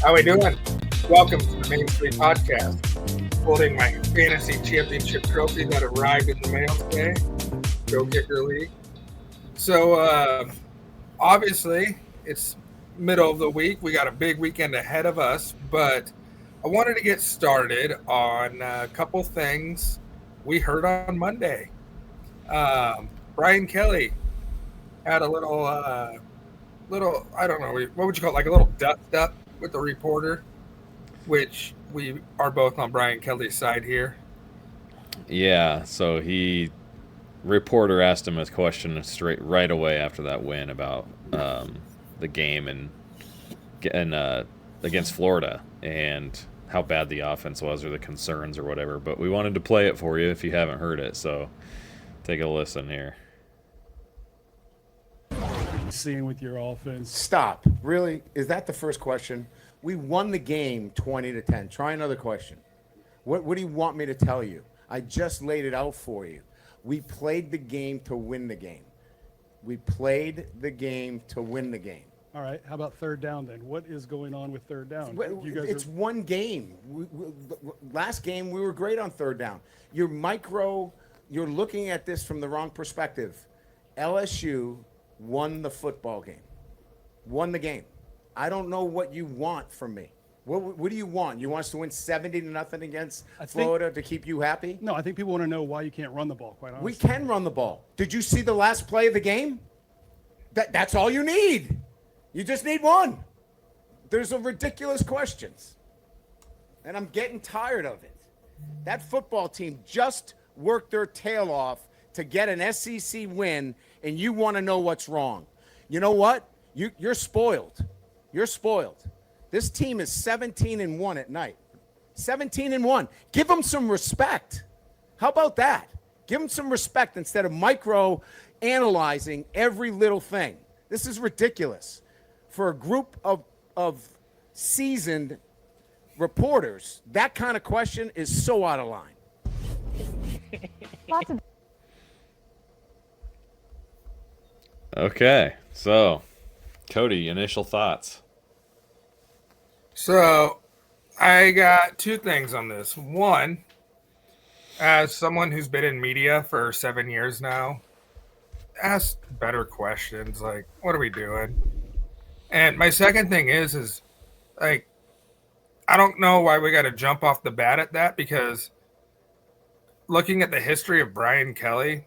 How we doing? Welcome to the Main Street Podcast. Holding my fantasy championship trophy that arrived in the mail today. Go Kicker League. So, obviously, it's middle of the week. We got a big weekend ahead of us, but I wanted to get started on a couple things we heard on Monday. Brian Kelly had a little, I don't know, what would you call it, like a little dust up with the reporter, which we are both on Brian Kelly's side here. Yeah, so reporter asked him a question straight right away after that win about the game and against Florida and how bad the offense was or the concerns or whatever. But we wanted to play it for you if you haven't heard it, so take a listen here. Seeing with your offense. Stop. Really? Is that the first question? We won the game 20-10. Try another question. What do you want me to tell you? I just laid it out for you. We played the game to win the game. We played the game to win the game. All right. How about third down then? What is going on with third down? It's one game. Last game, we were great on third down. You're looking at this from the wrong perspective. LSU won the football game. Won the game. I don't know what you want from me. What do you want? You want us to win 70-0 against Florida to keep you happy? No, I think people want to know why you can't run the ball, quite honestly. We can run the ball. Did you see the last play of the game? That's all you need. You just need one. There's a ridiculous questions. And I'm getting tired of it. That football team just worked their tail off to get an SEC win, and you want to know what's wrong. You know what? You're spoiled. You're spoiled. This team is 17-1 at night. 17-1. Give them some respect. How about that? Give them some respect instead of micro-analyzing every little thing. This is ridiculous. For a group of seasoned reporters, that kind of question is so out of line. Okay, so Cody, initial thoughts. So I got two things on this. One, as someone who's been in media for 7 years now, ask better questions. Like, what are we doing? And my second thing is like, I don't know why we got to jump off the bat at that, because looking at the history of Brian Kelly,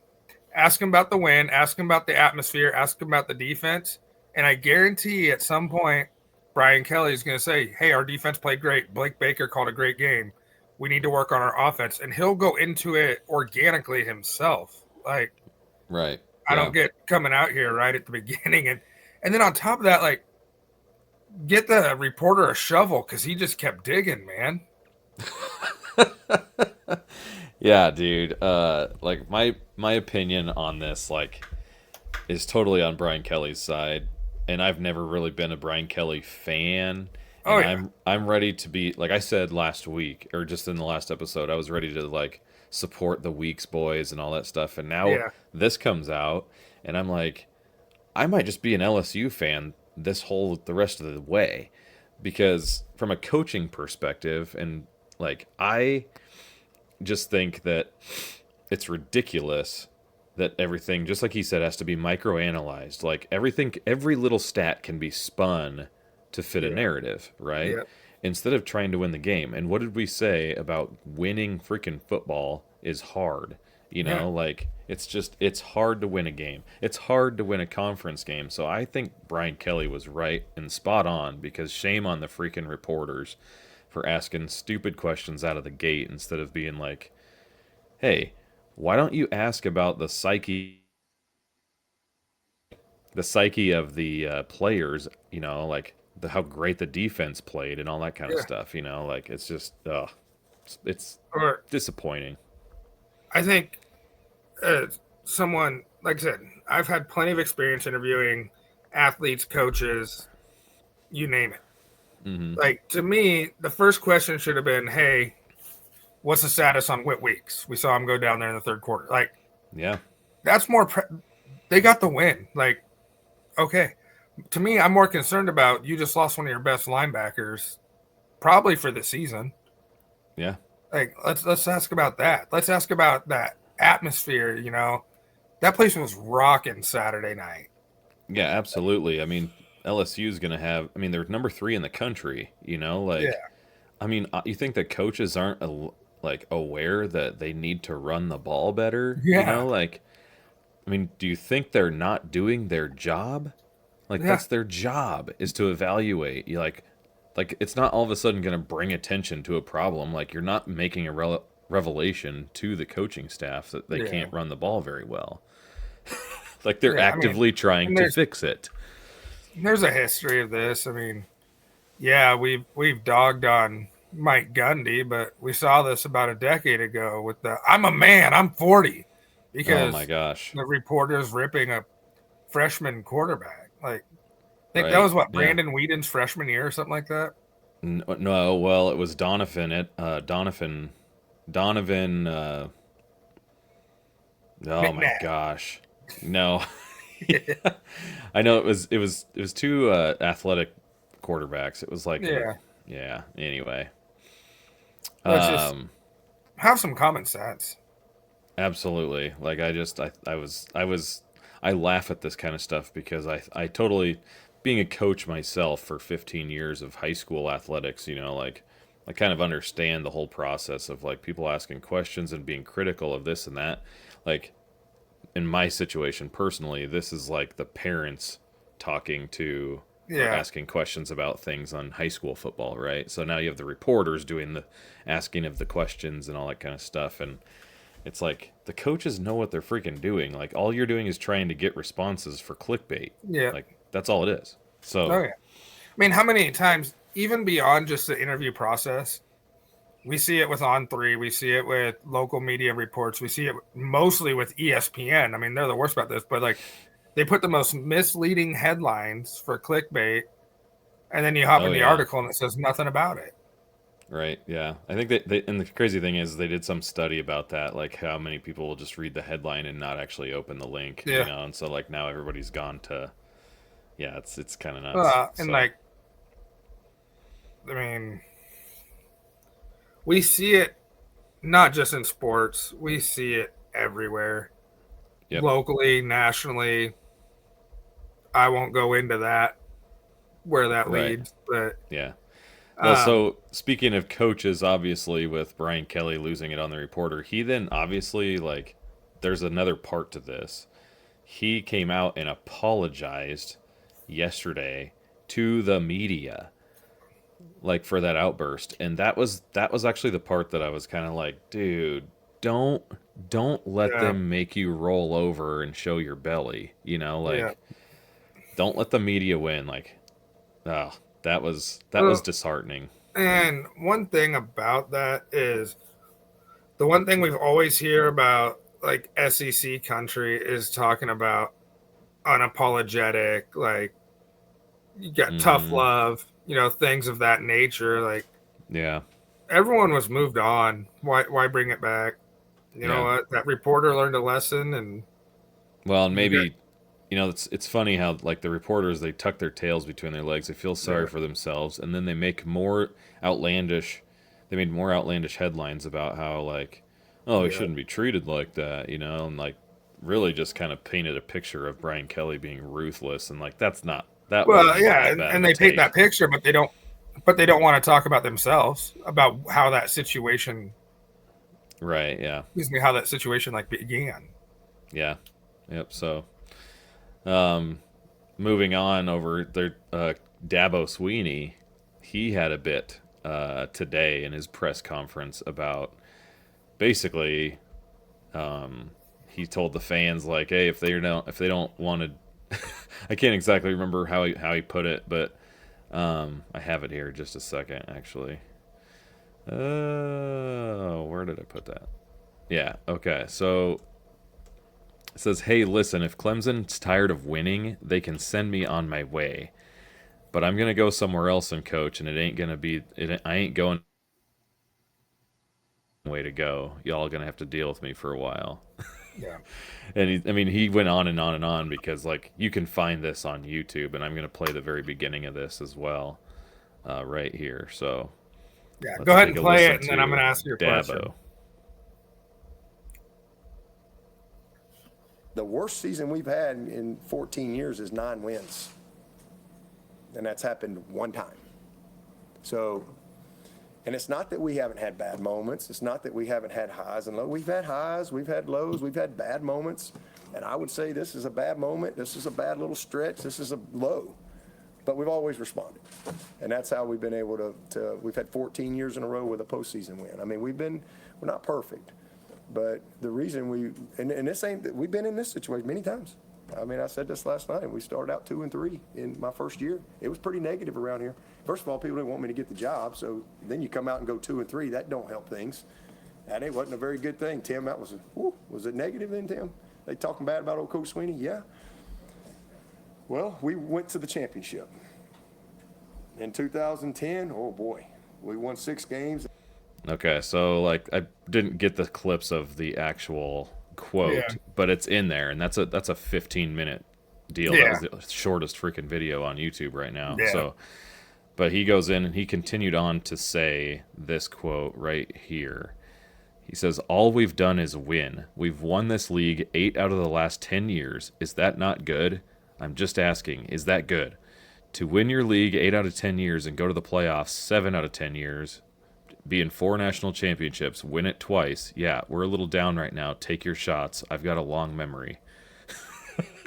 ask him about the win, ask him about the atmosphere, ask him about the defense, and I guarantee at some point Brian Kelly is going to say, hey, our defense played great. Blake Baker called a great game. We need to work on our offense. And he'll go into it organically himself. Like, right. I don't get coming out here right at the beginning. And then on top of that, like, get the reporter a shovel, because he just kept digging, man. Yeah, dude. Like my opinion on this, like, is totally on Brian Kelly's side. And I've never really been a Brian Kelly fan. Oh, and yeah. I'm ready to be, like I said last week, or just in the last episode, I was ready to, like, support the Weeks boys and all that stuff. And now this comes out, and I'm like, I might just be an LSU fan the rest of the way. Because from a coaching perspective, and, like, I just think that it's ridiculous that everything, just like he said, has to be microanalyzed. Like, every little stat can be spun to fit a narrative, right? Yeah. Instead of trying to win the game. And what did we say about winning freaking football is hard? You know, like, it's hard to win a game. It's hard to win a conference game. So I think Brian Kelly was right and spot on, because shame on the freaking reporters for asking stupid questions out of the gate instead of being like, hey, why don't you ask about the psyche of the players, you know, like how great the defense played and all that kind of stuff, you know, like, it's just, it's disappointing. I think someone, like I said, I've had plenty of experience interviewing athletes, coaches, you name it. Mm-hmm. Like, to me, the first question should have been, hey, what's the status on Whit Weeks? We saw him go down there in the third quarter. Like, yeah, that's more they got the win. Like, okay. To me, I'm more concerned about, you just lost one of your best linebackers probably for the season. Yeah. Like let's ask about that. Let's ask about that atmosphere. That place was rocking Saturday night. Yeah, absolutely. I mean, LSU is going to have. I mean, they're number 3 in the country. Yeah, I mean, you think that coaches aren't like aware that they need to run the ball better? yeah, I mean, do you think they're not doing their job? Like yeah, that's their job is to evaluate. Like it's not all of a sudden going to bring attention to a problem. Like you're not making a revelation to the coaching staff that they yeah, can't run the ball very well. Like they're yeah. I mean, actively trying and to fix it. there's a history of this. I mean, yeah, we've dogged on Mike Gundy, but we saw this about a decade ago with the "I'm a man, I'm 40," Oh my because gosh. the reporters ripping a freshman quarterback. Like, I think that Right. was what Yeah. Brandon Whedon's freshman year or something like that. No, well, it was Donovan. Donovan. Oh my McNabb. gosh, no. I know it was two athletic quarterbacks. It was like Yeah, yeah. Anyway, let's just um, have some common sense. absolutely. Like I laugh at this kind of stuff because I totally, being a coach myself for 15 years of high school athletics, like I kind of understand the whole process of like people asking questions and being critical of this and that. Like in my situation personally, this is like the parents talking to or Yeah, asking questions about things on high school football, right? So now you have the reporters doing the asking of the questions and all that kind of stuff. And it's like the coaches know what they're freaking doing. Like all you're doing is trying to get responses for clickbait. yeah. Like that's all it is. So Oh yeah. I mean, how many times, even beyond just the interview process, we see it with On3, we see it with local media reports, we see it mostly with ESPN. I mean, they're the worst about this, but like they put the most misleading headlines for clickbait, and then you hop oh in the yeah. article and it says nothing about it. Right, yeah. I think they and the crazy thing is they did some study about that, like how many people will just read the headline and not actually open the link, Yeah. and so like now everybody's gone to yeah, it's kind of nuts. And So, like, I mean, we see it not just in sports, we see it everywhere, yep. locally, nationally. I won't go into that where that Right. leads, but Yeah. Well, um, so speaking of coaches, obviously with Brian Kelly losing it on the reporter, he then obviously like there's another part to this. He came out and apologized yesterday to the media like for that outburst, and that was actually the part that I was kind of like, dude, don't don't let yeah, them make you roll over and show your belly, yeah. like don't let the media win. Like, oh, that was Well, disheartening. and one thing about that is the one thing we've always hear about like SEC country is talking about unapologetic, like you got tough Mm-hmm. love, things of that nature. Like Yeah. everyone was moved on. Why bring it back? You know Yeah. what? That reporter learned a lesson, and Well, and you got maybe it's funny how like the reporters they tuck their tails between their legs. They feel sorry yeah, for themselves, and then they make more outlandish. They made more outlandish headlines about how like, oh, he yeah. shouldn't be treated like that, and like really just kind of painted a picture of Brian Kelly being ruthless, and like that Well, wasn't yeah, that and, bad of and a they paint take. that picture, but they don't want to talk about themselves, about how that situation, Right? Yeah. excuse me, how that situation like began. Yeah. Yep. So, um, moving on over there, Dabo Sweeney, he had a bit today in his press conference about basically he told the fans like, hey, if they don't want to, I can't exactly remember how he put it, but I have it here just a second actually. Where did I put that? Yeah, okay. So it says, "Hey, listen, if Clemson's tired of winning, they can send me on my way. But I'm gonna go somewhere else and coach, and it ain't gonna be. I ain't going way to go. Y'all gonna have to deal with me for a while." Yeah, And he went on and on and on because like you can find this on YouTube, and I'm gonna play the very beginning of this as well, right here. So Yeah, Let's go ahead take and a play listen it, and then I'm going to ask you a question. Dabo. The worst season we've had in 14 years is 9 wins. And that's happened one time. So, and it's not that we haven't had bad moments. It's not that we haven't had highs and lows. We've had highs, we've had lows, we've had bad moments. And I would say this is a bad moment. This is a bad little stretch. This is a low. But we've always responded. And that's how we've been able to we've had 14 years in a row with a postseason win. I mean, we're not perfect. But the reason and this ain't, we've been in this situation many times. I mean, I said this last night. We started out 2-3 in my first year. It was pretty negative around here. First of all, people didn't want me to get the job. So then you come out and go 2-3. That don't help things. That wasn't a very good thing. Tim, that was it negative then, Tim? They talking bad about old Coach Sweeney? Yeah. Well, we went to the championship. In 2010, oh boy, we won 6 games. Okay, so like I didn't get the clips of the actual quote, but it's in there, and that's a 15-minute deal. Yeah. That was the shortest freaking video on YouTube right now. Yeah. So, but he goes in and he continued on to say this quote right here. He says, "All we've done is win. We've won this league 8 out of the last 10 years. Is that not good? I'm just asking, is that good? To win your league 8 out of 10 years and go to the playoffs 7 out of 10 years, be in 4 national championships, win it twice. Yeah, we're a little down right now. Take your shots. I've got a long memory."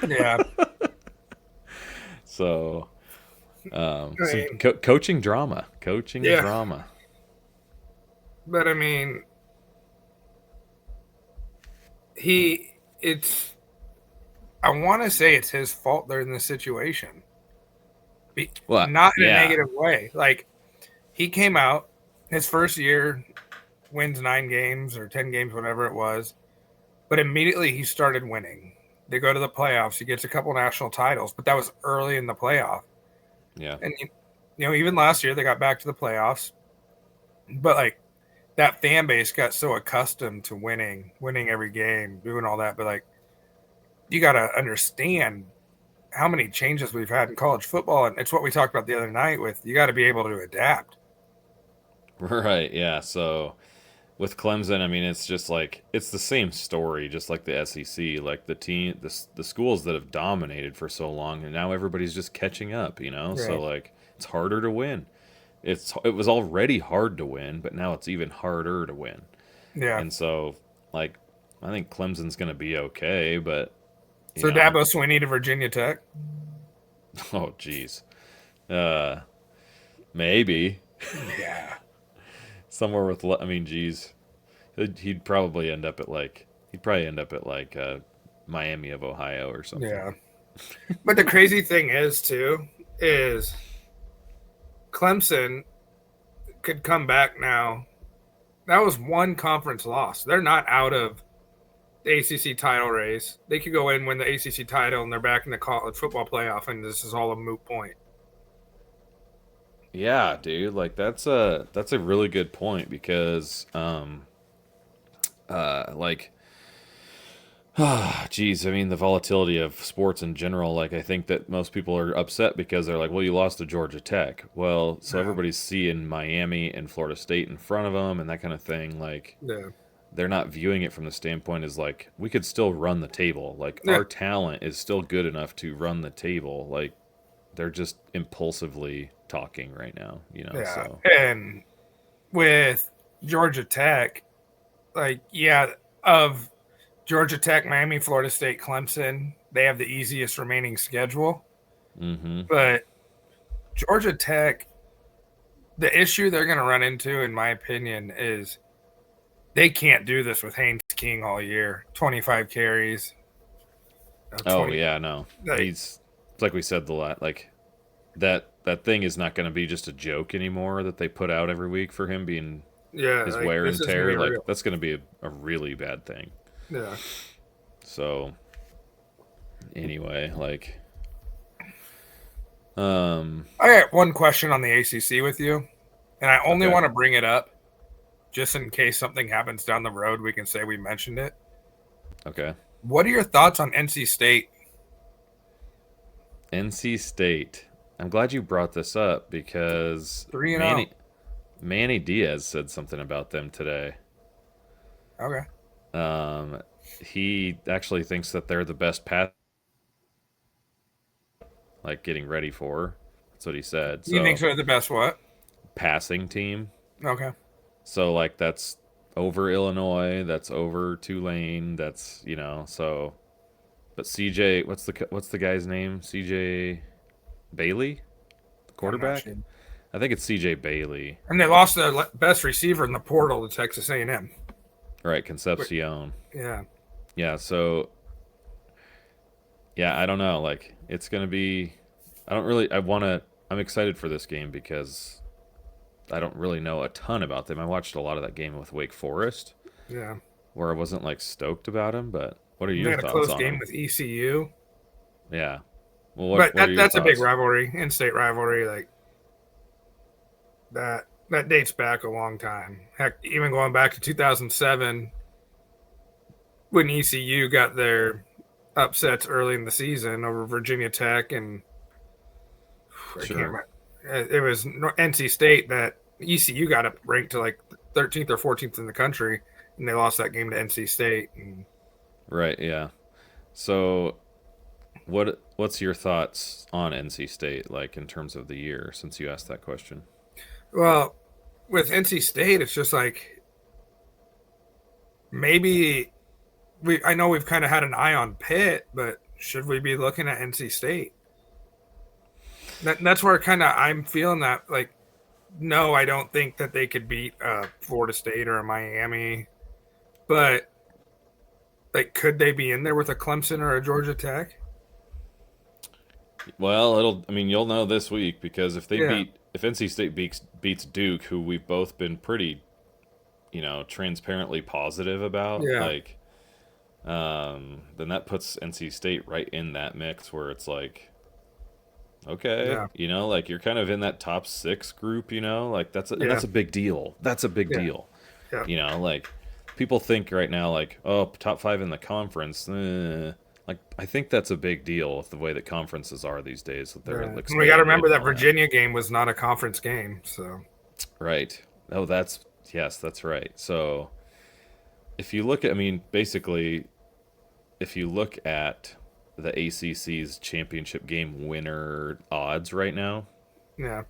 Yeah. So, coaching drama. Coaching drama. But I mean, I want to say it's his fault they're in this situation. Well, not in a negative way. Like, he came out his first year, wins 9 games or 10 games, whatever it was, but immediately he started winning. They go to the playoffs. He gets a couple national titles, but that was early in the playoff. Yeah. And, even last year they got back to the playoffs, but like that fan base got so accustomed to winning every game, doing all that. But like, you got to understand how many changes we've had in college football. And it's what we talked about the other night with, you got to be able to adapt. Right. Yeah. So with Clemson, I mean, it's just like, it's the same story, just like the SEC, like the schools that have dominated for so long, and now everybody's just catching up, Right. So like, it's harder to win. It was already hard to win, but now it's even harder to win. Yeah. And so, like, I think Clemson's going to be okay, but so Dabo Sweeney to Virginia Tech. Oh, geez. Maybe. Yeah. Somewhere with, I mean, geez. He'd probably end up at Miami of Ohio or something. Yeah. But the crazy thing is Clemson could come back now. That was one conference loss. They're not out of the ACC title race. They could go in, win the ACC title, and they're back in the college football playoff, and this is all a moot point. Yeah, dude. Like, that's a really good point because, geez, I mean, the volatility of sports in general, like, I think that most people are upset because they're like, well, you lost to Georgia Tech. Well, so everybody's seeing Miami and Florida State in front of them and that kind of thing. Like, they're not viewing it from the standpoint as, like, we could still run the table. Like, our talent is still good enough to run the table. Like, they're just impulsively talking right now, So. And with Georgia Tech, like, of Georgia Tech, Miami, Florida State, Clemson, they have the easiest remaining schedule. Mm-hmm. But Georgia Tech, the issue they're going to run into, in my opinion, is they can't do this with Haynes King all year. 25 carries. No. It's like we said that thing is not going to be just a joke anymore that they put out every week for him being his wear and tear. Like, that's going to be a really bad thing. Yeah. So, anyway, like, I got one question on the ACC with you, and I only want to bring it up just in case something happens down the road. We can say we mentioned it. Okay. What are your thoughts on NC State? NC State. I'm glad you brought this up because 3-0. Manny Diaz said something about them today. Okay. He actually thinks that they're the best pass, like getting ready for. That's what he said. You think they're the best what? Passing team. Okay. So like that's over Illinois, that's over Tulane, that's so. But CJ, what's the guy's name? CJ Bailey, the quarterback. Sure. I think it's CJ Bailey. And they lost their best receiver in the portal to Texas A&M. Right, Concepcion. Yeah. Yeah. So. Yeah, I don't know. Like it's gonna be. I don't really. I'm excited for this game because I don't really know a ton about them. I watched a lot of that game with Wake Forest. Yeah. Where I wasn't like stoked about him, but what are They your had a thoughts close on game him? with ECU. Yeah. Well, But what are your that's a big thoughts? rivalry, in-state rivalry. Like that dates back a long time. Heck, even going back to 2007, when ECU got their upsets early in the season over Virginia Tech and I can't Sure. remember. It was NC State that ECU got up ranked to like 13th or 14th in the country, and they lost that game to NC State. And Right. Yeah. So, what's your thoughts on NC State, like in terms of the year, since you asked that question? well, with NC State, it's just like maybe I know we've kind of had an eye on Pitt, but should we be looking at NC State? That's where kind of I'm feeling that like no, I don't think that they could beat Florida State or a Miami, but like could they be in there with a Clemson or a Georgia Tech? Well, I mean, you'll know this week because if Yeah. if NC State beats Duke, who we've both been pretty, transparently positive about, Yeah. like, then that puts NC State right in that mix where it's like, okay, Yeah. like you're kind of in that top 6 group, like and Yeah. that's a big deal. That's a big Yeah. deal. Yeah. Like people think right now, like, oh, top 5 in the conference. Like, I think that's a big deal with the way that conferences are these days. With their And we got to expanded remember and that all Virginia game was not a conference game, so Right. Oh, yes, that's right. So, if you look at, I mean, basically, if you look at the ACC's championship game winner odds right now, yeah.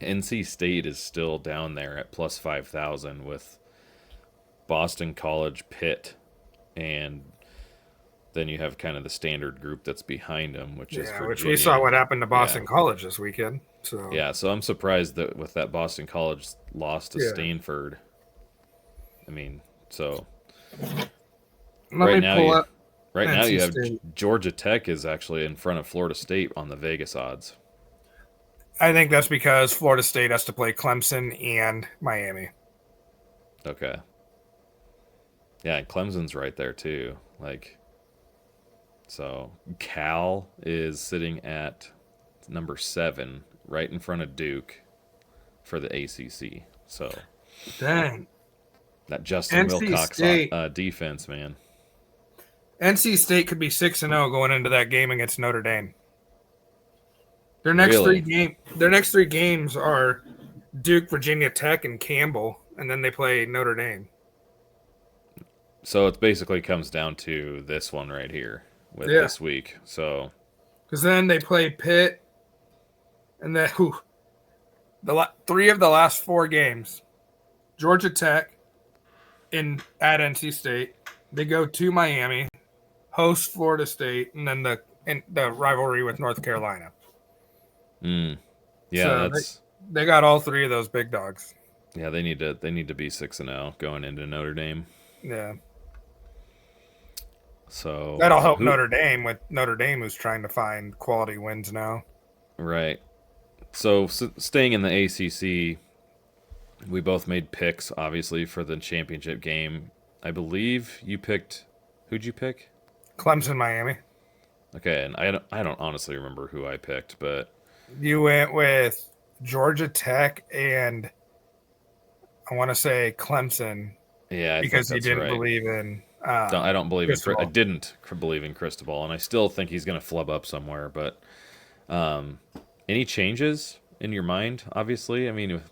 NC State is still down there at plus 5,000 with Boston College, Pitt, and then you have kind of the standard group that's behind them, which is Virginia. Which we saw what happened to Boston College this weekend. So Yeah, so I'm surprised that with that Boston College loss to Stanford. I mean, so let me pull up. Right now you have State. Georgia Tech is actually in front of Florida State on the Vegas odds. I think that's because Florida State has to play Clemson and Miami. Okay. Yeah, and Clemson's right there too. Like, so Cal is sitting at number 7, right in front of Duke for the ACC. So Dang. that Justin NC Wilcox State. defense, man. NC State could be 6-0 going into that game against Notre Dame. Their next three games are Duke, Virginia Tech, and Campbell, and then they play Notre Dame. So it basically comes down to this one right here with this week. So because then they play Pitt, and then 3 of the last 4 games, Georgia Tech at NC State. They go to Miami, host Florida State, and then the rivalry with North Carolina. yeah, So that's they got all 3 of those big dogs. yeah. They need to be 6-0 going into Notre Dame. Yeah. So That'll help Notre Dame who's trying to find quality wins now. Right. So staying in the ACC, we both made picks, obviously, for the championship game. I believe you picked. Who'd you pick? Clemson, Miami. Okay, and I don't honestly remember who I picked, but You went with Georgia Tech and I want to say Clemson. yeah, because you didn't right. believe in. I don't believe Cristobal. I didn't believe in Cristobal, and I still think he's going to flub up somewhere. But any changes in your mind? Obviously, I mean,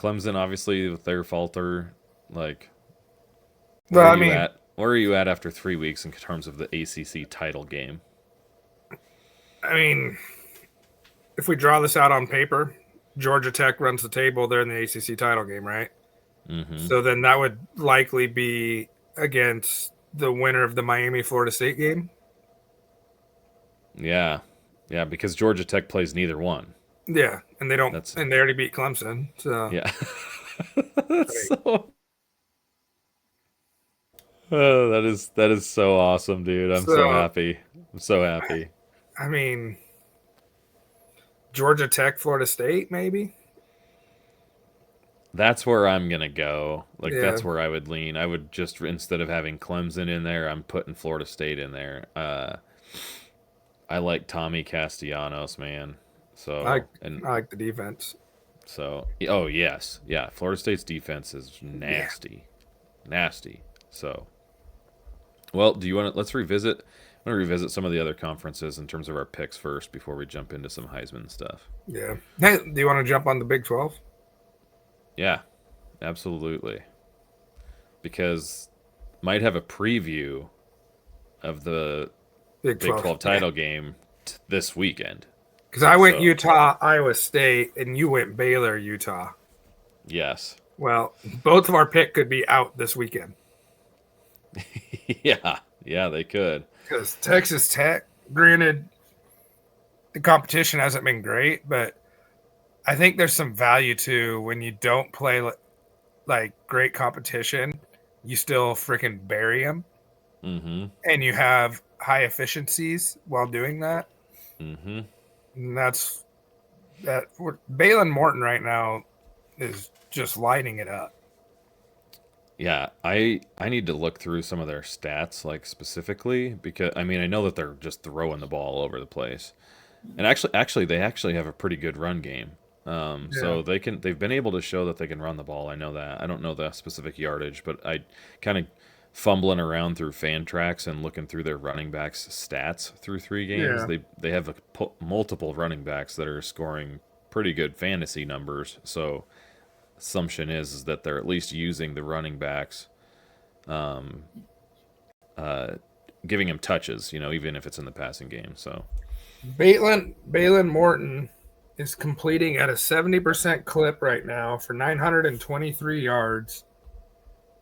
Clemson, obviously, with their falter, like, Well, I you mean, at? Where are you at after 3 weeks in terms of the ACC title game? if we draw this out on paper, Georgia Tech runs the table. They're in the ACC title game, right? Mm-hmm. So then that would likely be against the winner of the Miami-Florida State game. Yeah, because Georgia Tech plays neither one. Yeah, and they don't, and they already beat Clemson. So yeah, that's so. Oh, that is so awesome, dude. I'm so happy. I'm so happy. I mean, Georgia Tech, Florida State, maybe. That's where I'm gonna go. Like that's where I would lean. I would just, instead of having Clemson in there, I'm putting Florida State in there. I like Tommy Castellanos, man. So I like the defense. So oh yes, yeah. Florida State's defense is nasty, nasty. So, well, do you want to? Let's revisit. I want to revisit some of the other conferences in terms of our picks first before we jump into some Heisman stuff. Yeah. Hey, do you want to jump on the Big 12? Yeah, absolutely. Because might have a preview of the Big 12 title game this weekend. Because I went Utah, Iowa State, and you went Baylor, Utah. Yes. Well, both of our pick could be out this weekend. Yeah, they could. Because Texas Tech, granted, the competition hasn't been great, but I think there's some value to when you don't play like great competition, you still freaking bury them. Mm-hmm. And you have high efficiencies while doing that. Mm-hmm. And that's that. Balin Morton right now is just lighting it up. Yeah, I need to look through some of their stats, like specifically, because I mean I know that they're just throwing the ball all over the place, and actually they actually have a pretty good run game. So they've been able to show that they can run the ball. I know that. I don't know the specific yardage, but I kind of fumbling around through fan tracks and looking through their running backs stats through 3 games. Yeah. They have multiple running backs that are scoring pretty good fantasy numbers. So assumption is that they're at least using the running backs, giving him touches, even if it's in the passing game. So Balin Morton is completing at a 70% clip right now for 923 yards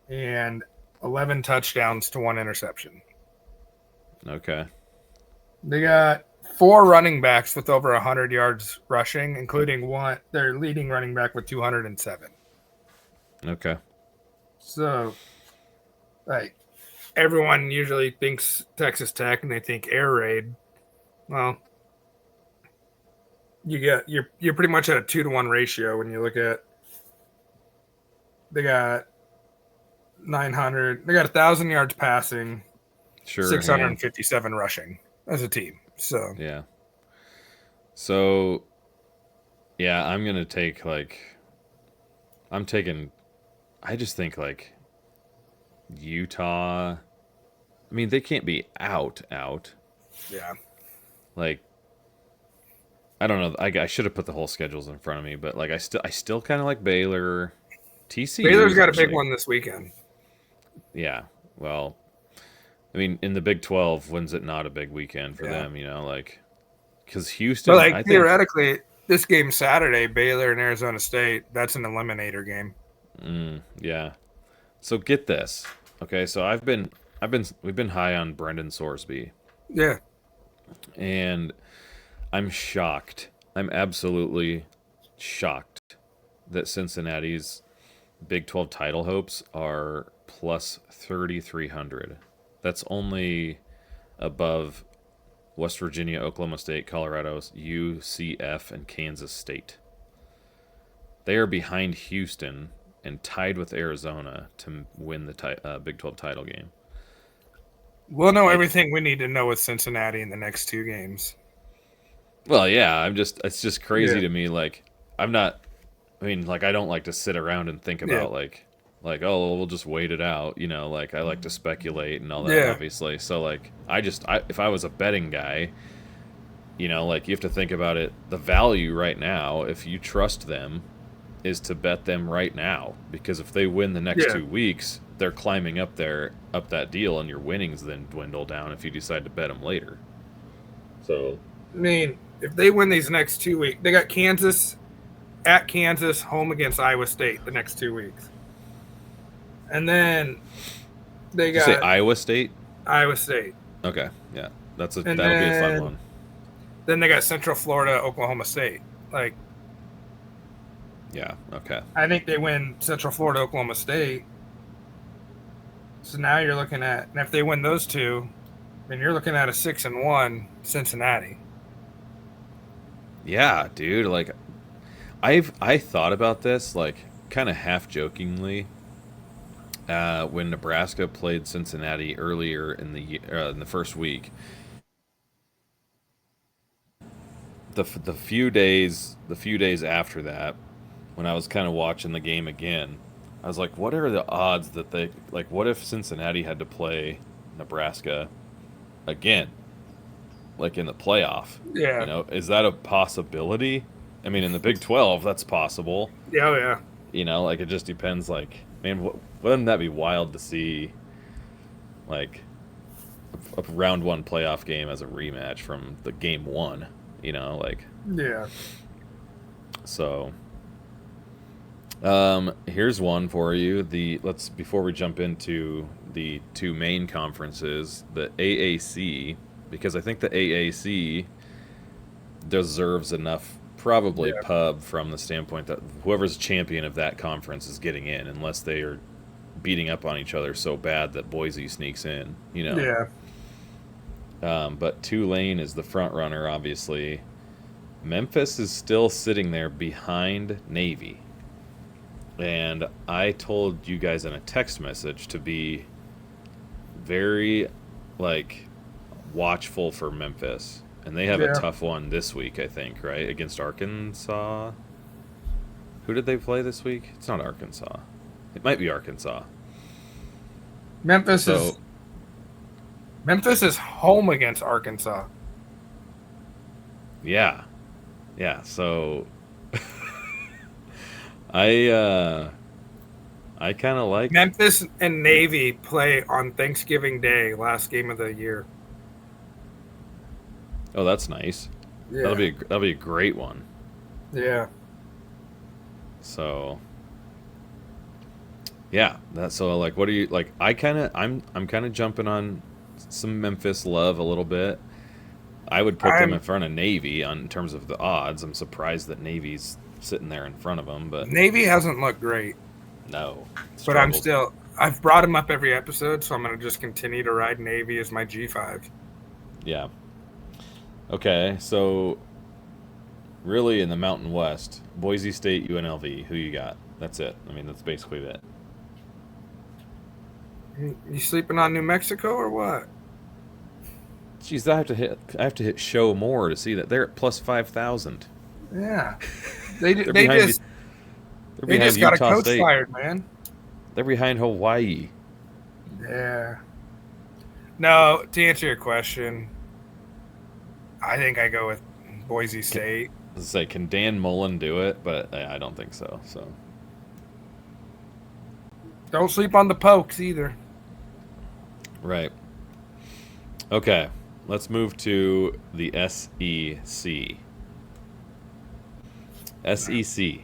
and 11 touchdowns to 1 interception. Okay. They got 4 running backs with over 100 yards rushing, including their leading running back with 207. Okay. So, like, everyone usually thinks Texas Tech and they think air raid. Well, you're pretty much at a 2-to-1 ratio when you look at. They got 900. They got 1,000 yards passing. Sure. 657 rushing as a team. So yeah. So yeah, I'm gonna take I just think Utah. I mean, they can't be out. Yeah. Like, I don't know. I should have put the whole schedules in front of me, but I still kind of like Baylor. TCU. Baylor's got a big one this weekend. Yeah. Well, I mean, in the Big 12, when's it not a big weekend for them? Because Houston. But theoretically, this game Saturday, Baylor and Arizona State, that's an eliminator game. Yeah. So get this. Okay, so we've been high on Brendan Sorsby. Yeah. And I'm shocked. I'm absolutely shocked that Cincinnati's Big 12 title hopes are plus 3,300. That's only above West Virginia, Oklahoma State, Colorado, UCF, and Kansas State. They are behind Houston and tied with Arizona to win the Big 12 title game. We'll know everything we need to know with Cincinnati in the next 2 games. Well, yeah, it's just crazy to me. I don't like to sit around and think about oh, we'll just wait it out. I like to speculate and all that, obviously. So if I was a betting guy, you have to think about it. The value right now, if you trust them, is to bet them right now, because if they win the next 2 weeks, they're climbing up that deal, and your winnings then dwindle down if you decide to bet them later. So, I mean, if they win these next 2 weeks, they got Kansas, home against Iowa State the next 2 weeks, and then they got. Did you say Iowa State? Iowa State. Okay, yeah, that'll be a fun one. Then they got Central Florida, Oklahoma State. Like, yeah, okay. I think they win Central Florida, Oklahoma State. So now you're looking at, and if they win those two, then you're looking at a 6-1 Cincinnati. Yeah, dude. Like, I thought about this, like, kind of half jokingly, when Nebraska played Cincinnati earlier in the first week. The few days after that, when I was kind of watching the game again, I was like, what are the odds that they, like, what if Cincinnati had to play Nebraska again, like in the playoff? Yeah. You know, is that a possibility? I mean, in the Big 12, that's possible. Yeah, yeah. You know, like, it just depends. Like, man, wouldn't that be wild to see, like, a round one playoff game as a rematch from the game one? You know, like. Yeah. So, here's one for you. Before we jump into the two main conferences, the AAC, because I think the AAC deserves enough, probably pub, from the standpoint that whoever's champion of that conference is getting in, unless they are beating up on each other so bad that Boise sneaks in, you know. Yeah. But Tulane is the front runner, obviously. Memphis is still sitting there behind Navy. And I told you guys in a text message to be very, like, watchful for Memphis. And they have a tough one this week, I think, right? Against Arkansas. Who did they play this week? It's not Arkansas. It might be Arkansas. Memphis is home against Arkansas. Yeah. Yeah, so I kind of like Memphis and Navy play on Thanksgiving Day, last game of the year. Oh, that's nice. Yeah. That'll be a great one. Yeah. So yeah, like, what do you like? I'm kind of jumping on some Memphis love a little bit. I would put them in front of Navy in terms of the odds. I'm surprised that Navy's sitting there in front of them, but Navy hasn't looked great. No, but I've brought him up every episode, so I'm going to just continue to ride Navy as my G5. Yeah. Okay, so really in the Mountain West, Boise State, UNLV, who you got? That's it. I mean, that's basically it. You sleeping on New Mexico or what? Jeez, I have to hit show more to see that. They're at plus 5,000. Yeah. They just behind got a Utah coach State. fired, man. They're behind Hawaii. Yeah. No, to answer your question, I think I go with Boise State. Can Dan Mullen do it? But I don't think so. So don't sleep on the Pokes either. Right. Okay, let's move to the SEC. SEC.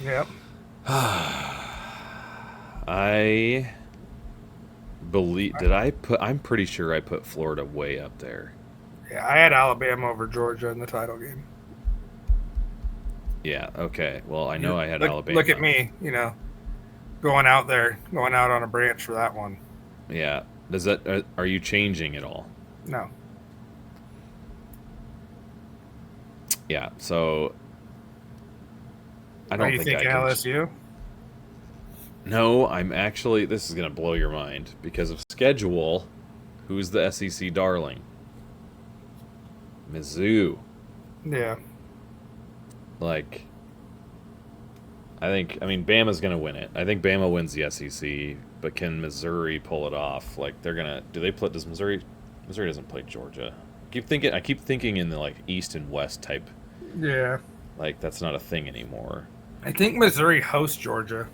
Yep. I believe I'm pretty sure I put Florida way up there. Yeah, I had Alabama over Georgia in the title game. Yeah, okay. Well, I know I had Alabama. Look at me, going out on a branch for that one. Yeah. Are you changing at all? No. Yeah, so I don't think I can. LSU? No, I'm actually, this is going to blow your mind because of schedule. Who's the SEC darling? Mizzou. Yeah. Like, Bama's going to win it. I think Bama wins the SEC, but can Missouri pull it off? Like, does Missouri doesn't play Georgia. I keep thinking in the, like, East and West type. Yeah. Like, that's not a thing anymore. I think Missouri hosts Georgia.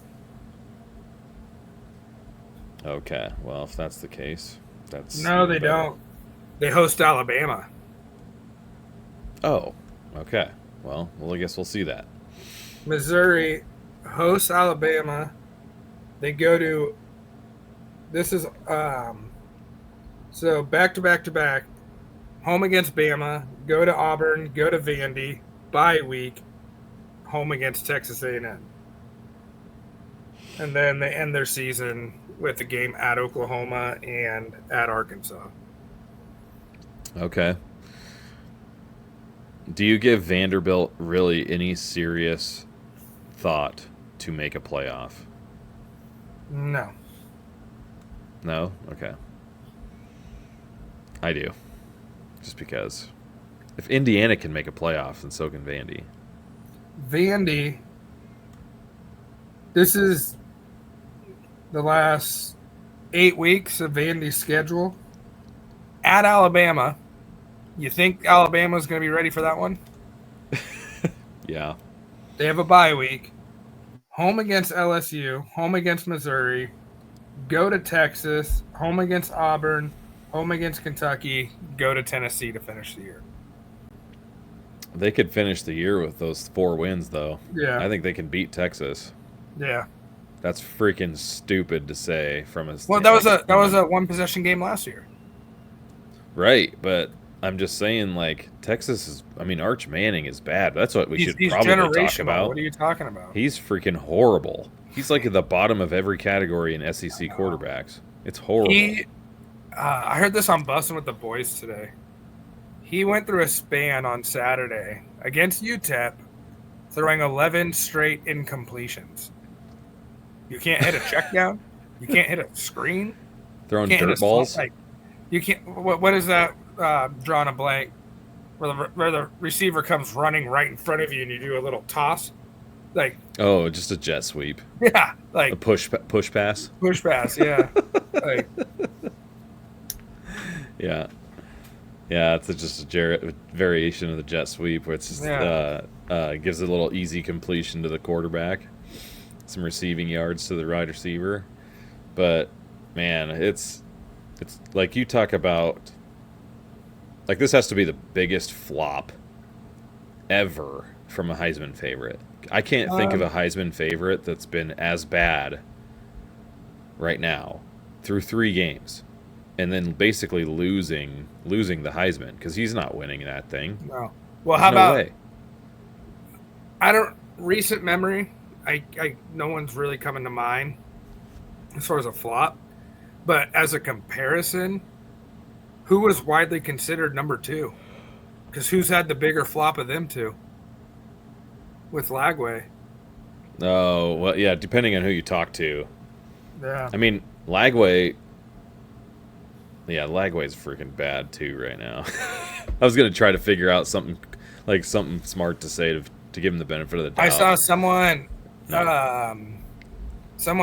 Okay, well, if that's the case, that's No, even they better. don't. They host Alabama. Oh, okay. Well, I guess we'll see that. Missouri hosts Alabama. They go to. This is so back to back to back. Home against Bama. Go to Auburn. Go to Vandy. Bye week. Home against Texas A&M. And then they end their season with a game at Oklahoma and at Arkansas. Okay. Do you give Vanderbilt really any serious thought to make a playoff? No. No? Okay. I do. Just because. If Indiana can make a playoff, then so can Vandy. Vandy, this is the last 8 weeks of Vandy's schedule. At Alabama, you think Alabama's going to be ready for that one? Yeah. They have a bye week. Home against LSU, home against Missouri, go to Texas, home against Auburn, home against Kentucky, go to Tennessee to finish the year. They could finish the year with those 4 wins, though. Yeah. I think they can beat Texas. Yeah. That's freaking stupid to say from a. Well, that was a one possession game last year. Right, but I'm just saying, like, Texas is. I mean, Arch Manning is bad. That's what we should probably talk about. What are you talking about? He's freaking horrible. He's like at the bottom of every category in SEC quarterbacks. It's horrible. I heard this on Bussin' with the Boys today. He went through a span on Saturday against UTEP, throwing 11 straight incompletions. You can't hit a check down. You can't hit a screen. Throwing dirt balls. Like, you can't. What is that? Drawing a blank, where the receiver comes running right in front of you and you do a little toss, like. Oh, just a jet sweep. Yeah, like a push pass. Push pass. Yeah. Like. Yeah. Yeah, it's just a variation of the jet sweep where it's just gives a little easy completion to the quarterback, some receiving yards to the wide receiver. But man, it's like you talk about, like this has to be the biggest flop ever from a Heisman favorite. I can't think of a Heisman favorite that's been as bad right now through 3 games. And then basically losing the Heisman because he's not winning that thing. No. Well, There's how no way. Recent memory? I no one's really coming to mind as far as a flop, but as a comparison, who was widely considered number 2? Because who's had the bigger flop of them two? With Lagway. Oh well, yeah. Depending on who you talk to. Yeah. I mean, Lagway. Yeah, Lagway's freaking bad too right now. I was gonna try to figure out something smart to say to give him the benefit of the doubt. I saw someone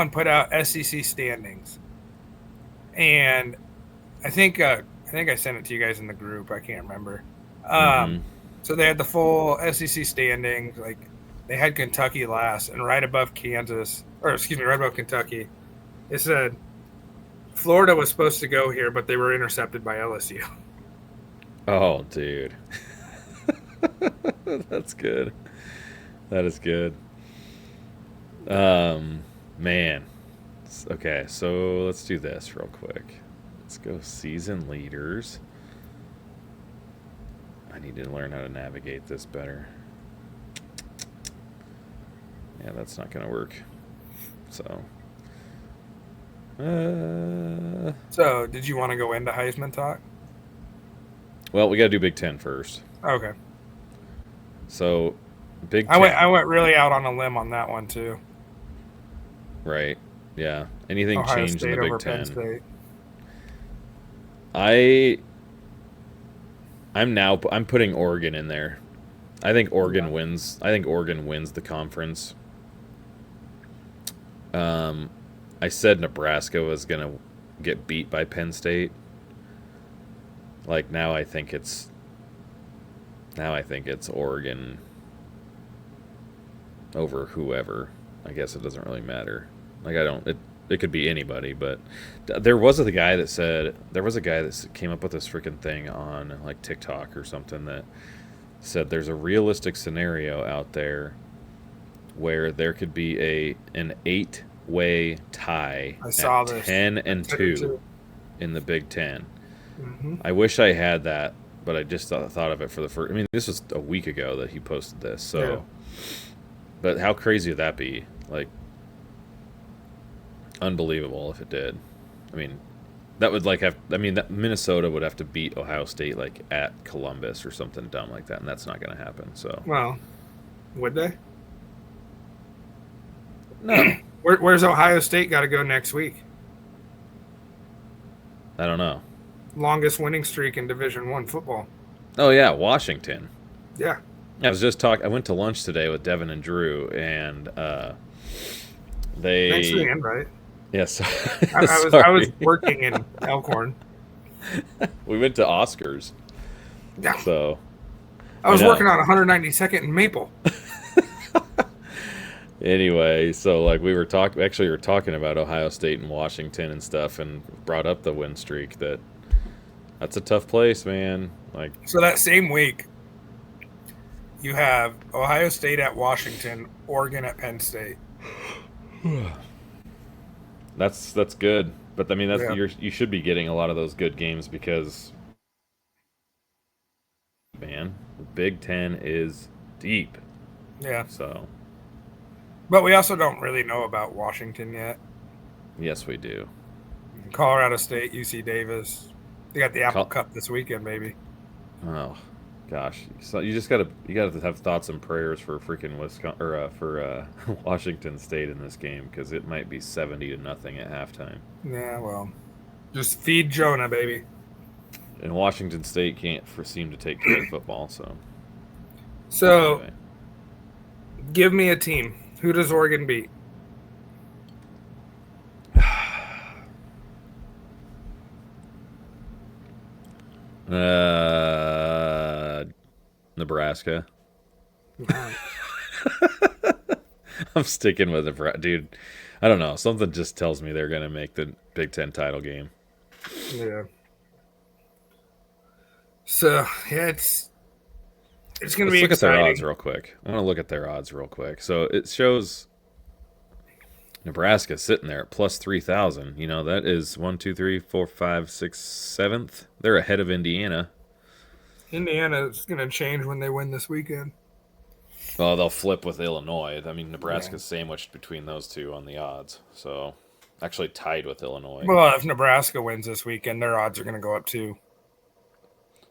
put out SEC standings, and I think I sent it to you guys in the group. I can't remember. So they had the full SEC standings. Like they had Kentucky last, and right above right above Kentucky, it said Florida was supposed to go here, but they were intercepted by LSU. Oh, dude. That's good. That is good. Man. Okay, so let's do this real quick. Let's go season leaders. I need to learn how to navigate this better. Yeah, that's not going to work. So, did you want to go into Heisman talk? Well, we got to do Big Ten first. Okay. So, Big Ten. I went really out on a limb on that one too. Right. Yeah. Anything Ohio changed State in the over Big Penn Ten? State. I'm putting Oregon in there. I think Oregon wins. I think Oregon wins the conference. I said Nebraska was gonna get beat by Penn State. Like now I think it's Oregon over whoever. I guess it doesn't really matter. Like it could be anybody, but there was a guy that came up with this freaking thing on like TikTok or something that said there's a realistic scenario out there where there could be an 8-way tie at 10-2 in the Big Ten. Mm-hmm. I wish I had that, but I just thought of it for the first. I mean, this was a week ago that he posted this, so. Yeah. But how crazy would that be? Like, unbelievable if it did. I mean, that would that Minnesota would have to beat Ohio State like at Columbus or something dumb like that, and that's not going to happen. So. Well, would they? No. Where's Ohio State got to go next week? I don't know. Longest winning streak in Division I football. Oh yeah, Washington. Yeah. I was just talking. I went to lunch today with Devin and Drew, and they. Thanks for the invite. Yes. I was working in Elkhorn. We went to Oscars. Yeah. So. I was working on 192nd and Maple. Anyway, so like we were talking about Ohio State and Washington and stuff, and brought up the win streak. That's a tough place, man. Like. So that same week, you have Ohio State at Washington, Oregon at Penn State. That's good, but I mean you should be getting a lot of those good games because, man, the Big Ten is deep. Yeah. So. But we also don't really know about Washington yet. Yes, we do. Colorado State, UC Davis. They got the Apple Cup this weekend, baby. Oh, gosh! So you gotta have thoughts and prayers for freaking Washington State in this game because it might be 70-0 at halftime. Yeah, well, just feed Jonah, baby. And Washington State can't seem to take care of football, so. So, anyway. Give me a team. Who does Oregon beat? Nebraska. I'm sticking with Nebraska, dude. I don't know. Something just tells me they're gonna make the Big Ten title game. Yeah. So yeah, it's gonna be exciting. Look at their odds real quick. I want to look at their odds real quick. So it shows Nebraska sitting there at plus 3,000. You know, that is 1, 2, 3, 4, 5, 6, 7th. They're ahead of Indiana. Indiana is going to change when they win this weekend. Well, they'll flip with Illinois. I mean, Nebraska's sandwiched between those two on the odds. So, actually tied with Illinois. Well, if Nebraska wins this weekend, their odds are going to go up too.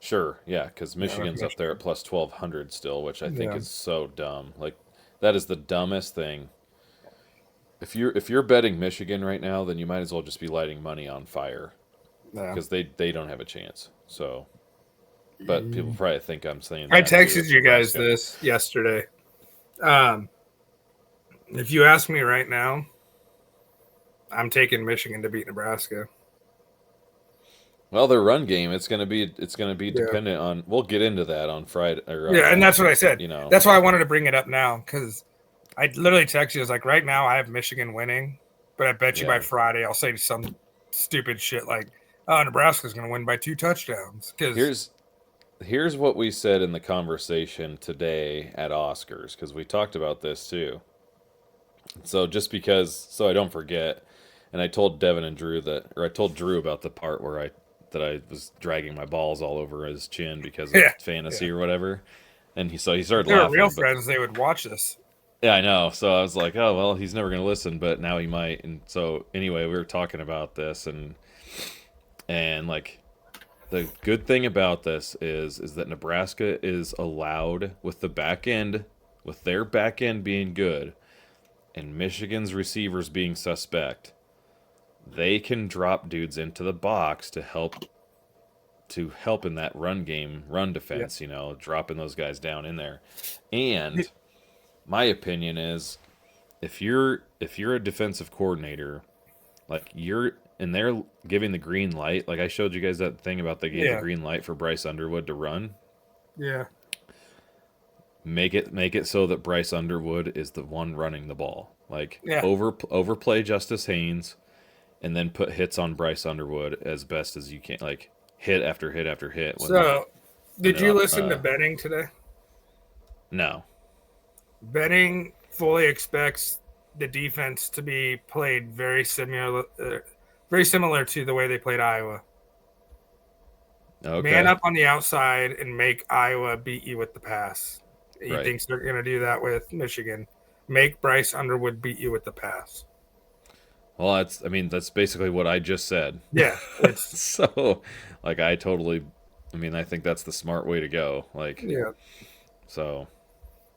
Sure, yeah, because Michigan's up there at plus 1,200 still, which I think is so dumb. Like, that is the dumbest thing. If you're betting Michigan right now, then you might as well just be lighting money on fire, because they don't have a chance. So, but people probably think I'm saying. I texted you guys this yesterday. If you ask me right now, I'm taking Michigan to beat Nebraska. Well, their run game, it's gonna be dependent on. We'll get into that on Friday. And that's what I said. You know, that's why I wanted to bring it up now, because I literally texted you. I was like, right now I have Michigan winning, but I bet you by Friday I'll say some stupid shit like, "Oh, Nebraska's going to win by 2 touchdowns." Because here's what we said in the conversation today at Oscars, because we talked about this too. So so I don't forget, and I told Devin and Drew I told Drew about the part where I was dragging my balls all over his chin because of fantasy or whatever, and he started laughing. If they were real friends, they would watch this. Yeah, I know. So I was like, oh, well, he's never going to listen, but now he might. And so anyway, we were talking about this, and like the good thing about this is that Nebraska is allowed with their back end being good and Michigan's receivers being suspect, they can drop dudes into the box to help in that run defense, dropping those guys down in there. And my opinion is, if you're a defensive coordinator, like they're giving the green light, like I showed you guys that thing about they gave the green light for Bryce Underwood to run. Yeah. make it so that Bryce Underwood is the one running the ball. Like Yeah. overplay Justice Haynes, and then put hits on Bryce Underwood as best as you can. Like hit after hit after hit. So, did you they're, listen to Benning today? No. Benning fully expects the defense to be played very similar to the way they played Iowa. Okay. Man up on the outside and make Iowa beat you with the pass. He Right. thinks they're going to do that with Michigan. Make Bryce Underwood beat you with the pass. Well, that's basically what I just said. Yeah. So, like, I think that's the smart way to go. Like, yeah. So,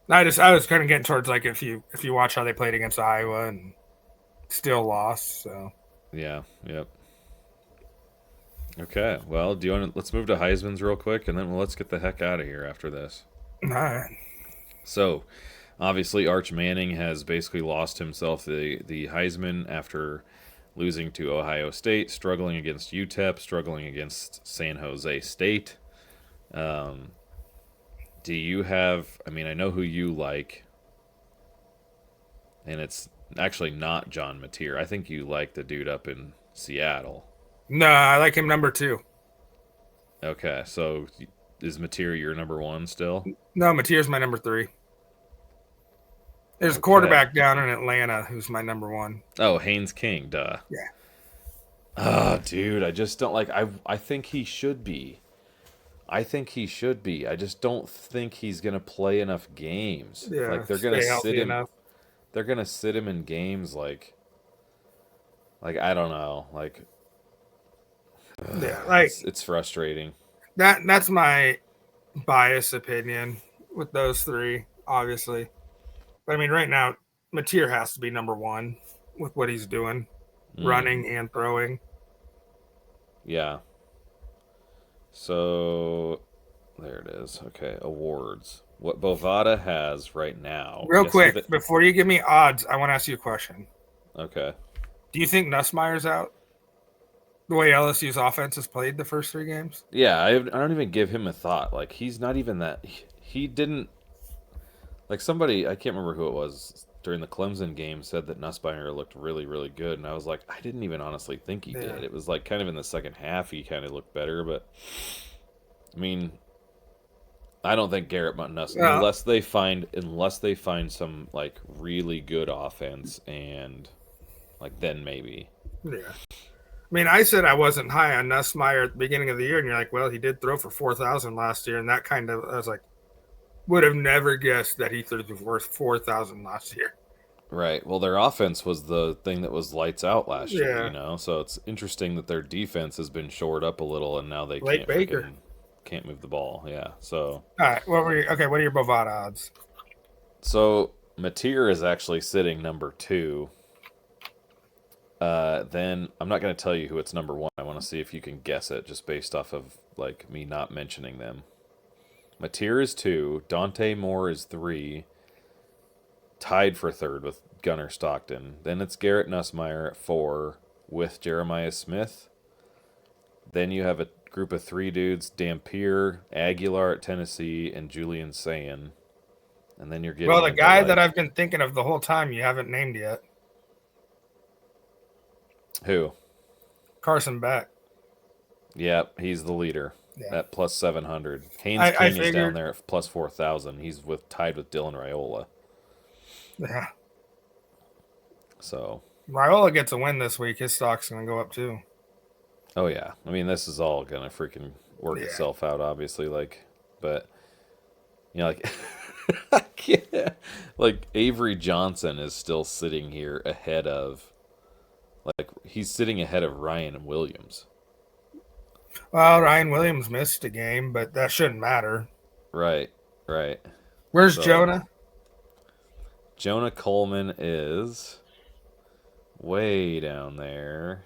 I was kind of getting towards like if you watch how they played against Iowa and still lost. So yeah, yep. Okay, well, let's move to Heisman's real quick, and then let's get the heck out of here after this. all right. So, obviously, Arch Manning has basically lost himself the Heisman after losing to Ohio State, struggling against UTEP, struggling against San Jose State. Do you have? I mean, I know who you like, and it's actually not John Mateer. I think you like the dude up in Seattle. No, I like him number 2. Okay, so is Mateer your number 1 still? No, Mateer's my number 3. There's a quarterback down in Atlanta who's my number 1. Oh, Haynes King, duh. Yeah. Oh, dude, I just don't like. I think he should be. I just don't think he's gonna play enough games. Yeah, like they're gonna sit him. enough. They're gonna sit him in games like I don't know, like. Yeah, like it's frustrating. That's my biased opinion with those 3, obviously. But I mean, right now, Mateer has to be number 1 with what he's doing, running and throwing. Yeah. So there it is. Okay, awards. What Bovada has right now. Real quick, before you give me odds, I want to ask you a question. Okay. Do you think Nussmeier's out? The way LSU's offense has played the first 3 games? Yeah, I don't even give him a thought. Like, he's not even that. He didn't. Like, somebody, I can't remember who it was, during the Clemson game said that Nussmeier looked really, really good. And I was like, I didn't even honestly think he did. It was like kind of in the second half he kind of looked better. But, I mean, I don't think Garrett Nussmeier, unless they find some, like, really good offense and, like, then maybe. Yeah. I mean, I said I wasn't high on Nussmeier at the beginning of the year, and you're like, well, he did throw for 4,000 last year, and that kind of, I was like, would have never guessed that he threw for 4,000 last year. Right. Well, their offense was the thing that was lights out last year, Yeah. you know? So it's interesting that their defense has been shored up a little, and now they can't move the ball. Yeah. So. All right. What are your Bovada odds? So Mateer is actually sitting number 2. Then I'm not going to tell you who it's number 1. I want to see if you can guess it just based off of like me not mentioning them. Mateer is 2. Dante Moore is 3. Tied for 3rd with Gunnar Stockton. Then it's Garrett Nussmeier at 4 with Jeremiah Smith. Then you have a group of 3 dudes: Dampier, Aguilar at Tennessee, and Julian Sayin. And then you're getting the guy that I've been thinking of the whole time you haven't named yet. Who? Carson Beck. Yep, he's the leader at plus 700. Haynes King is down there at plus 4,000. He's tied with Dylan Raiola. Yeah. So Raiola gets a win this week. His stock's going to go up too. Oh yeah, I mean this is all gonna freaking work itself out, obviously. Like, but you know, like, I can't, like Avery Johnson is still sitting here ahead of. Like, he's sitting ahead of Ryan Williams. Well, Ryan Williams missed a game, but that shouldn't matter. Right. Where's Jonah? Jonah Coleman is way down there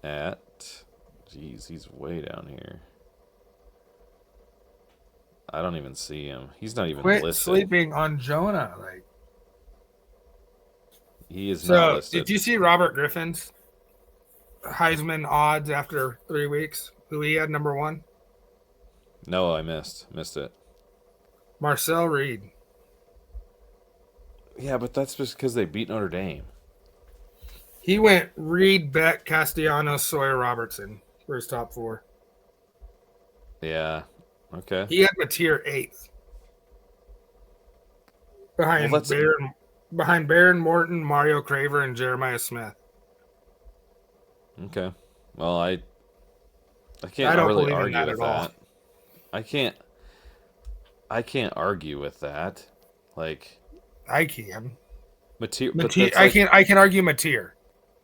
at... Jeez, he's way down here. I don't even see him. He's not even listed. Sleeping on Jonah, like... He is not listed. Did you see Robert Griffin's Heisman odds after 3 weeks? Who he had number 1? No, I missed it. Marcel Reed. Yeah, but that's just because they beat Notre Dame. He went Reed, Beck, Castellanos, Sawyer, Robertson for his top 4. Yeah. Okay. He had Mateer 8th. Behind Barron Morton, Mario Craver, and Jeremiah Smith. Okay. Well, I can't don't really believe in argue that with at all. that. I can't argue with that. Like I can. Mateer, but Mateer, that's like, I can argue Mateer.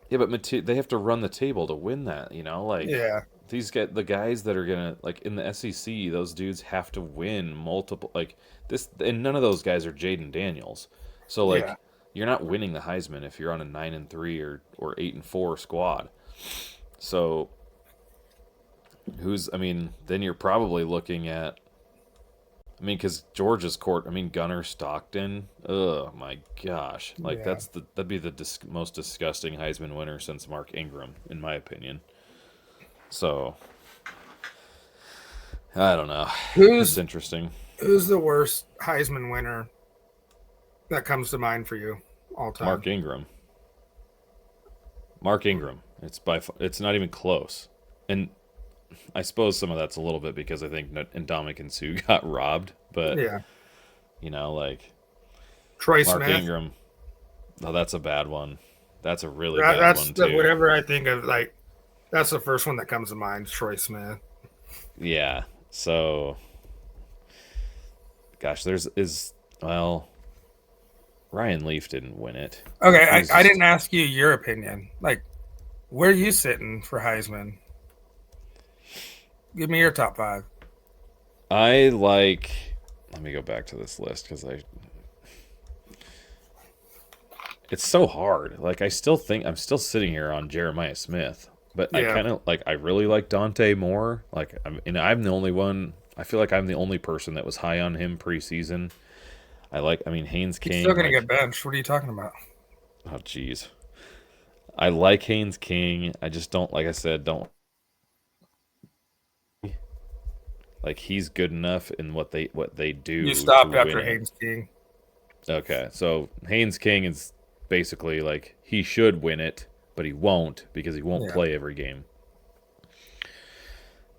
yeah, but Mateer, they have to run the table to win that. You know, like Yeah. the guys that are gonna like in the SEC, those dudes have to win multiple like this, and none of those guys are Jaden Daniels. So like Yeah. you're not winning the Heisman if you're on a 9-3 or 8-4 squad. So then you're probably looking at. I mean, because Georgia's court. I mean, Gunner Stockton. Oh my gosh! Like Yeah. that'd be the most disgusting Heisman winner since Mark Ingram, in my opinion. So I don't know. It's interesting. Who's the worst Heisman winner that comes to mind for you all time? Mark Ingram. It's not even close. And I suppose some of that's a little bit because I think Ndamukong Suh got robbed, but Yeah. you know, like Troy Mark Smith. Ingram. Oh, that's a bad one. That's a really bad one too. Whatever I think of, like, that's the first one that comes to mind. Troy Smith. Yeah. So, gosh, Ryan Leaf didn't win it. Okay, I didn't ask you your opinion. Like, where are you sitting for Heisman? Give me your top 5. Let me go back to this list because it's so hard. Like, I still think I'm still sitting here on Jeremiah Smith, but Yeah. I kind of I really like Dante more. Like, I'm the only one. I feel like I'm the only person that was high on him preseason. Haynes King. He's still gonna get benched. What are you talking about? Oh, jeez. I like Haynes King. I just don't, like I said, don't. Like, he's good enough in what they do. You stopped to after win it. Haynes King. Okay, so Haynes King is basically like he should win it, but he won't because he won't play every game.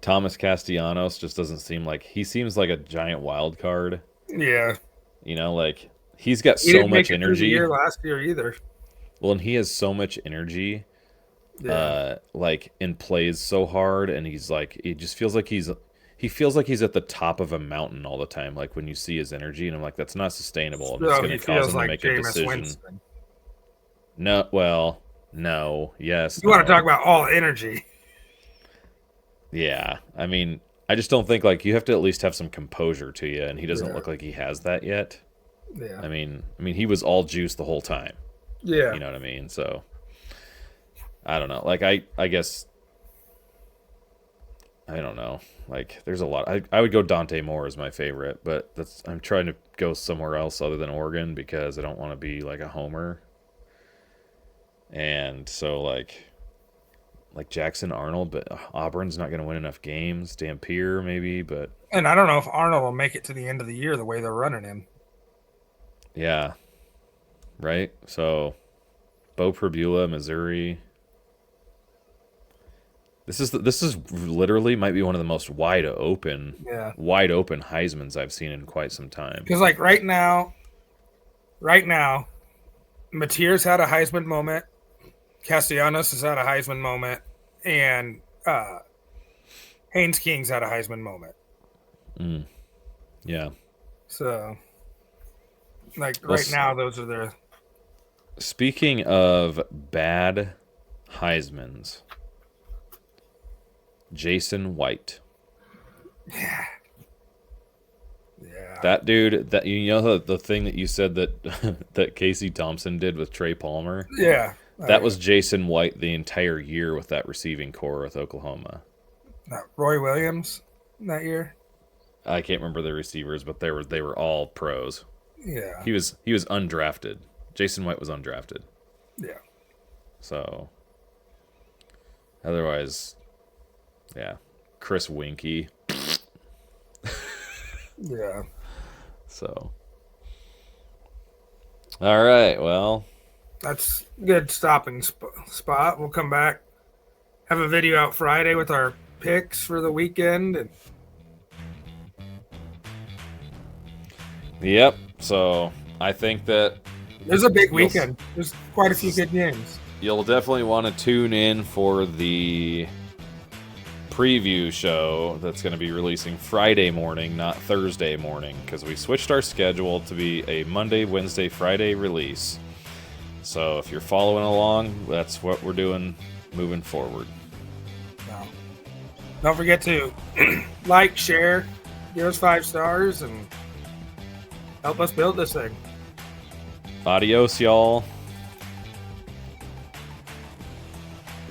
Thomas Castellanos just doesn't seem like he seems like a giant wild card. Yeah. You know, like he's got He so didn't much make it through the energy. year last year either. Well, and he has so much energy. Yeah. And plays so hard, and he's like, it just feels like he feels like he's at the top of a mountain all the time. Like when you see his energy, and I'm like, that's not sustainable. And it's going to cause him to make a decision. Winston. No, yes. You want to talk about all energy? Yeah, I mean, I just don't think like you have to at least have some composure to you, and he doesn't look like he has that yet. Yeah. I mean, he was all juice the whole time. Yeah. You know what I mean? So I don't know. Like I guess I don't know. Like there's a lot. I would go Dante Moore as my favorite, but I'm trying to go somewhere else other than Oregon because I don't want to be like a homer. And so like Jackson Arnold, but Auburn's not going to win enough games. Dampier maybe, but and I don't know if Arnold will make it to the end of the year the way they're running him. Yeah. Right? So Bo Prabula, Missouri. This is literally might be one of the most wide open Heismans I've seen in quite some time. Because like right now, Mateer's had a Heisman moment, Castellanos has had a Heisman moment, and Haynes King's had a Heisman moment. Yeah. So, like right now, those are the. Speaking of bad Heismans, Jason White. Yeah. That dude, that the thing that you said that that Casey Thompson did with Trey Palmer. Yeah. That was Jason White the entire year with that receiving core with Oklahoma. Roy Williams that year. I can't remember the receivers, but they were all pros. Yeah. He was undrafted. Jason White was undrafted. Yeah. So otherwise, yeah. Chris Winkie. Yeah. So, all right, well, that's a good stopping spot. We'll come back, have a video out Friday with our picks for the weekend. And yep. So I think that there's a big weekend. There's quite a few good games. You'll definitely want to tune in for the preview show that's going to be releasing Friday morning, not Thursday morning, because we switched our schedule to be a Monday, Wednesday, Friday release. So if you're following along, that's what we're doing moving forward. No. Don't forget to like, share, give us 5 stars, and help us build this thing. Adios, y'all.